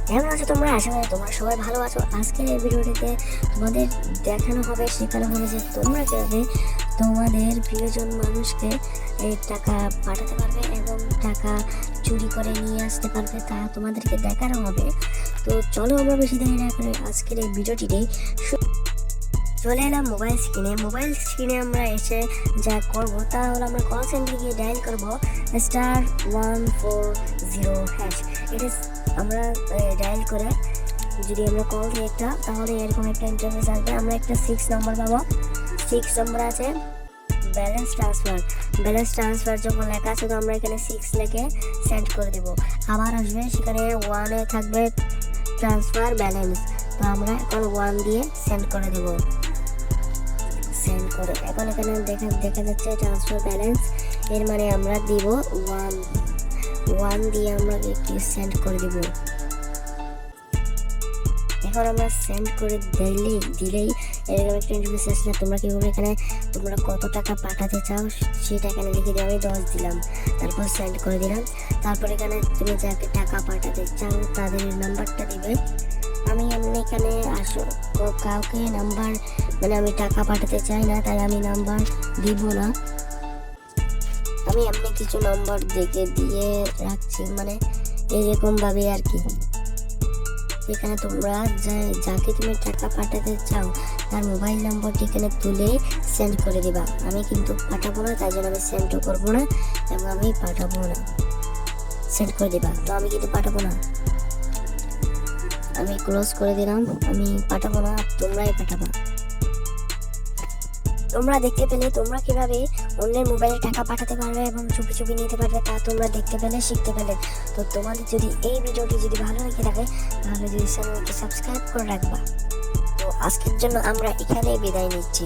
কেমন আছো তোমরা? আশা করি তোমরা সবাই ভালো আছো। আজকের এই ভিডিওটিতে তোমাদের দেখানো হবে, শেখানো হবে যে তোমরা কীভাবে তোমাদের প্রিয়জন মানুষকে এই টাকা পাঠাতে পারবে এবং টাকা চুরি করে নিয়ে আসতে পারবে, তা তোমাদেরকে দেখানো হবে। তো চলো আমরা বেশি দেরি না করে আজকের এই ভিডিওটিতে চলে এলাম মোবাইল স্ক্রিনে আমরা এসে যা করব তা হলো আমরা কল সেন্টারে গিয়ে ডায়াল করব *140#। এটা আমরা ডায়াল করে যদি আমরা কল দিই একটা, তাহলে এরকম একটা ইন্টারফেস আসবে। আমরা একটা 6 নম্বর পাবো। 6 নম্বর আছে ব্যালেন্স ট্রান্সফার যখন লেখা আছে, তো আমরা এখানে 6 লিখে সেন্ড করে দেব। আবার আসবে সেখানে 1 থাকবে ট্রান্সফার ব্যালেন্স, তো আমরা এখন 1 দিয়ে সেন্ড করে দেব। সেন্ড করে এখন এখানে দেখা যাচ্ছে ট্রান্সফার ব্যালেন্স, এর মানে আমরা দিব 1 দিয়ে আমরা সেন্ড করে দেব। এখন আমরা সেন্ড করে দিলেই এরকম একটা ইন্টারফেস আসলে তোমরা কীভাবে এখানে তোমরা কত টাকা পাঠাতে চাও সেটা এখানে লিখে দিও। আমি 10 দিলাম, তারপর সেন্ড করে দিলাম। তারপর এখানে তুমি যাকে টাকা পাঠাতে চাও তাদের নাম্বারটা দিবে। আমি এখানে কাউকে নাম্বার আমি টাকা পাঠাতে চাই না, তাই আমি নাম্বার দিব না। আমি এমনি কিছু নাম্বার দেখে দিয়ে রাখছি, এইরকম ভাবে আর কি। এখানে তোমরা যাকে তুমি টাকা পাঠাতে চাও তার মোবাইল নম্বরটি এখানে তুলে সেন্ড করে দিবা। আমি কিন্তু পাঠাবো না, তাই জন্য আমি সেন্ডও করবো না এবং আমি পাঠাবো না। সেন্ড করে দিবা, তো আমি কিন্তু পাঠাবো না। আমি ক্লোজ করে দিলাম, আমি পাঠাবো না, তোমরাই পাঠাবা। তোমরা দেখতে পেলে তোমরা কিভাবে অন্যের মোবাইলে টাকা পাঠাতে পারবে এবং চুপি নিতে পারবে, তা তোমরা দেখতে পেলে, শিখতে পেলে। তো তোমাদের যদি এই ভিডিওটি যদি ভালো লেগে থাকে তাহলে যদি চ্যানেলটি সাবস্ক্রাইব করে রাখবা। তো আজকের জন্য আমরা এখানেই বিদায় নিচ্ছি।